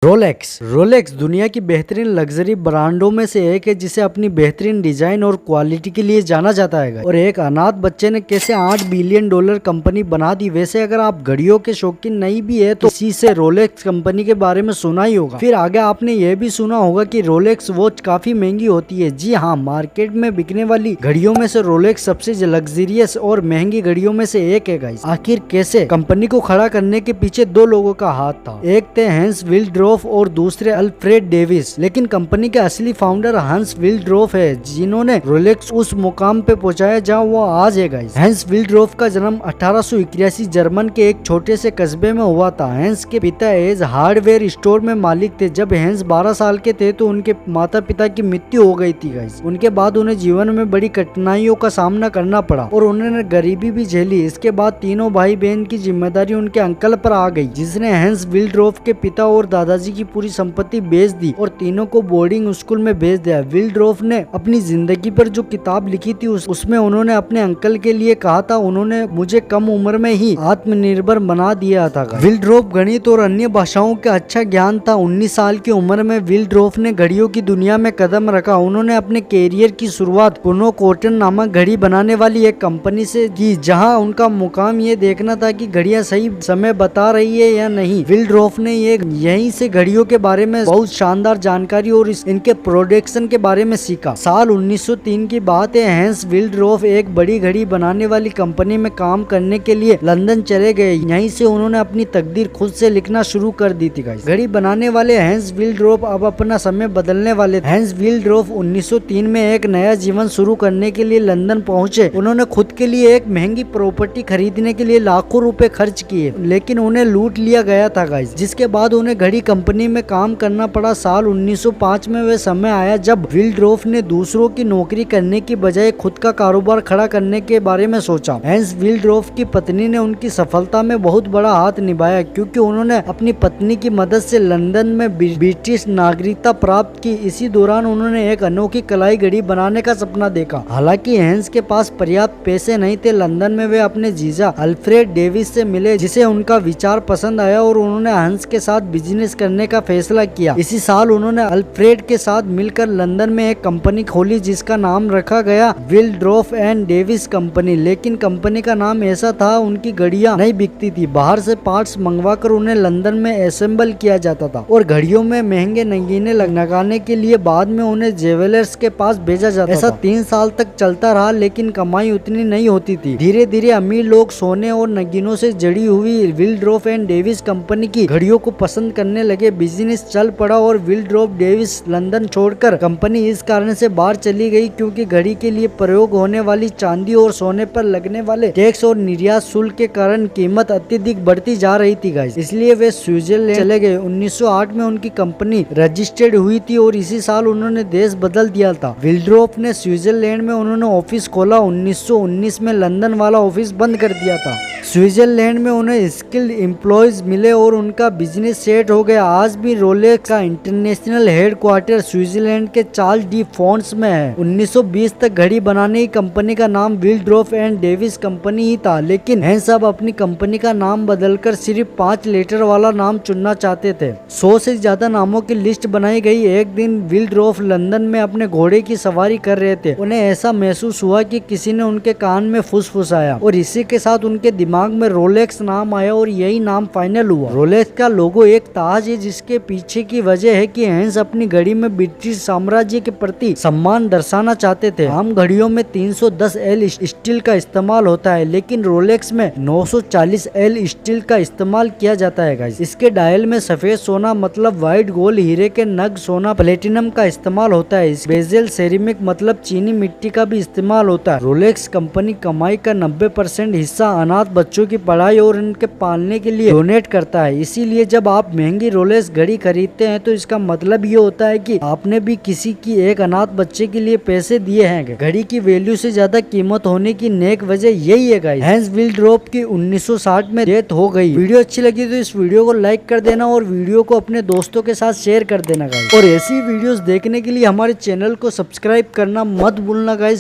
Rolex दुनिया की बेहतरीन लग्जरी ब्रांडों में से एक है, जिसे अपनी बेहतरीन डिजाइन और क्वालिटी के लिए जाना जाता है। और एक अनाथ बच्चे ने कैसे $8 बिलियन कंपनी बना दी। वैसे अगर आप घड़ियों के शौकीन नहीं भी है तो इसी से रोलेक्स कंपनी के बारे में सुना ही होगा। फिर आगे आपने यह भी सुना होगा कि रोलेक्स वॉच काफी महंगी होती है। जी हाँ, मार्केट में बिकने वाली घड़ियों में से रोलेक्स सबसे लग्जरियस और महंगी घड़ियों में से एक है गाइस। आखिर कैसे? कंपनी को खड़ा करने के पीछे दो लोगों का हाथ था। एक थे हैंस विल्डरोफ और दूसरे अल्फ्रेड डेविस। लेकिन कंपनी के असली फाउंडर हैंस विल्डरोफ है, जिन्होंने रोलेक्स उस मुकाम पे पहुंचाया जहां वो आज है गाइस। हैंस विल्डरोफ का जन्म 1881 जर्मन के एक छोटे से कस्बे में हुआ था। हैंस के पिता एज हार्डवेयर स्टोर में मालिक थे। जब हैंस 12 साल के थे तो उनके माता पिता की मृत्यु हो गई थी गाइस। उनके बाद उन्हें जीवन में बड़ी कठिनाइयों का सामना करना पड़ा और उन्होंने गरीबी भी झेली। इसके बाद तीनों भाई बहन की जिम्मेदारी उनके अंकल पर आ गई, जिसने हैंस विल्डरोफ के पिता और दादाजी की पूरी संपत्ति बेच दी और तीनों को बोर्डिंग स्कूल में भेज दिया। विल्डरोफ ने अपनी जिंदगी पर जो किताब लिखी थी उसमें उन्होंने अपने अंकल के लिए कहा था, उन्होंने मुझे कम उम्र में ही आत्मनिर्भर बना दिया था। विल्डरोफ गणित और अन्य भाषाओं का अच्छा ज्ञान था। 19 साल की उम्र में विल्डरोफ ने घड़ियों की दुनिया में कदम रखा। उन्होंने अपने कैरियर की शुरुआत पुनो कॉटन नामक घड़ी बनाने वाली एक कंपनी से की, जहां उनका मुकाम ये देखना था कि घड़ियां सही समय बता रही है या नहीं। विल्डरोफ ने यहीं से घड़ियों के बारे में बहुत शानदार जानकारी और इनके प्रोडक्शन के बारे में सीखा। साल 1903 की बात है। हैंस विल्डरोफ एक बड़ी घड़ी बनाने वाली कंपनी में काम करने के लिए लंदन चले गए। यहीं से उन्होंने अपनी तकदीर खुद से लिखना शुरू कर दी थी गाइस। घड़ी बनाने वाले हैंस विल्डरोफ अब अपना समय बदलने वाले थे। हैंस विल्डरोफ 1903 में एक नया जीवन शुरू करने के लिए लंदन पहुंचे। उन्होंने खुद के लिए एक महंगी प्रॉपर्टी खरीदने के लिए लाखों रुपए खर्च किए, लेकिन उन्हें लूट लिया गया था गाइस, जिसके बाद उन्हें घड़ी कंपनी में काम करना पड़ा। साल 1905 में वह समय आया जब विल्डरोफ ने दूसरों की नौकरी करने की बजाय खुद का कारोबार खड़ा करने के बारे में सोचा। हैंस विल्डरोफ की पत्नी ने उनकी सफलता में बहुत बड़ा हाथ निभाया, क्योंकि उन्होंने अपनी पत्नी की मदद से लंदन में ब्रिटिश नागरिकता प्राप्त की। इसी दौरान उन्होंने एक अनोखी कलाई घड़ी बनाने का सपना देखा। हालांकि हैंस के पास पर्याप्त पैसे नहीं थे। लंदन में वे अपने जीजा अल्फ्रेड डेविस से मिले, जिसे उनका विचार पसंद आया और उन्होंने हैंस के साथ बिजनेस करने का फैसला किया। इसी साल उन्होंने अल्फ्रेड के साथ मिलकर लंदन में एक कंपनी खोली, जिसका नाम रखा गया विल्डरोफ एंड डेविस कंपनी। लेकिन कंपनी का नाम ऐसा था, उनकी घड़ियां नहीं बिकती थी। बाहर से पार्ट्स मंगवाकर उन्हें लंदन में असेंबल किया जाता था और घड़ियों में महंगे नगीने लगाने के लिए बाद में उन्हें ज्वेलर्स के पास भेजा जाता था। ऐसा 3 साल तक चलता रहा, लेकिन कमाई उतनी नहीं होती थी। धीरे धीरे अमीर लोग सोने और नगीनों से जड़ी हुई विल्डरोफ एंड डेविस कंपनी की घड़ियों को पसंद करने लगे। बिजनेस चल पड़ा और विल्डरोफ डेविस लंदन छोड़कर कंपनी इस कारण से बाहर चली गई, क्योंकि घड़ी के लिए प्रयोग होने वाली चांदी और सोने पर लगने वाले टैक्स और निर्यात शुल्क के कारण कीमत अत्यधिक बढ़ती जा रही थी गाइस। इसलिए वे स्विट्जरलैंड चले गए। 1908 में उनकी कंपनी रजिस्टर्ड हुई थी और इसी साल उन्होंने देश बदल दिया था। विल्डरोफ ने स्विट्जरलैंड में उन्होंने ऑफिस खोला। 1919 में लंदन वाला ऑफिस बंद कर दिया था। स्विट्जरलैंड में उन्हें स्किल्ड एम्प्लॉयज मिले और उनका बिजनेस सेट हो गया। आज भी रोलेक्स का इंटरनेशनल हेडक्वार्टर स्विट्जरलैंड के चार्ल्स डी फोंस में है। 1920 तक घड़ी बनाने की कंपनी का नाम विल्डरोफ एंड डेविस कंपनी ही था, लेकिन हैंस अब अपनी कंपनी का नाम बदलकर सिर्फ 5 लेटर वाला नाम चुनना चाहते थे। 100 से ज्यादा नामों की लिस्ट बनाई गई। एक दिन विल्डरोफ लंदन में अपने घोड़े की सवारी कर रहे थे। उन्हें ऐसा महसूस हुआ कि किसी ने उनके कान में फुसफुसाया और इसी के साथ उनके दिमाग में रोलेक्स नाम आया और यही नाम फाइनल हुआ। रोलेक्स का लोगो एक ताज है, जिसके पीछे की वजह है कि हैंस अपनी घड़ी में ब्रिटिश साम्राज्य के प्रति सम्मान दर्शाना चाहते थे। आम घड़ियों में 310 एल स्टील का इस्तेमाल होता है, लेकिन रोलेक्स में 940 एल स्टील का इस्तेमाल किया जाता है गाइस। इसके डायल में सफेद सोना मतलब व्हाइट गोल्ड, हीरे के नग, सोना, प्लेटिनम का इस्तेमाल होता है। बेजल सेरेमिक मतलब चीनी मिट्टी का भी इस्तेमाल होता है। रोलेक्स कंपनी कमाई का 90% हिस्सा अनाथ बच्चों की पढ़ाई और उनके पालने के लिए डोनेट करता है। इसीलिए जब आप महंगी रोलेक्स घड़ी खरीदते हैं तो इसका मतलब ये होता है कि आपने भी किसी की एक अनाथ बच्चे के लिए पैसे दिए हैं। घड़ी की वैल्यू से ज्यादा कीमत होने की नेक वजह यही है गाइस। हैंस विल्डरोफ की 1960 में डेथ हो गई। वीडियो अच्छी लगी तो इस वीडियो को लाइक कर देना और वीडियो को अपने दोस्तों के साथ शेयर कर देना गाइस। और ऐसी वीडियोस देखने के लिए हमारे चैनल को सब्सक्राइब करना मत भूलना गाइस।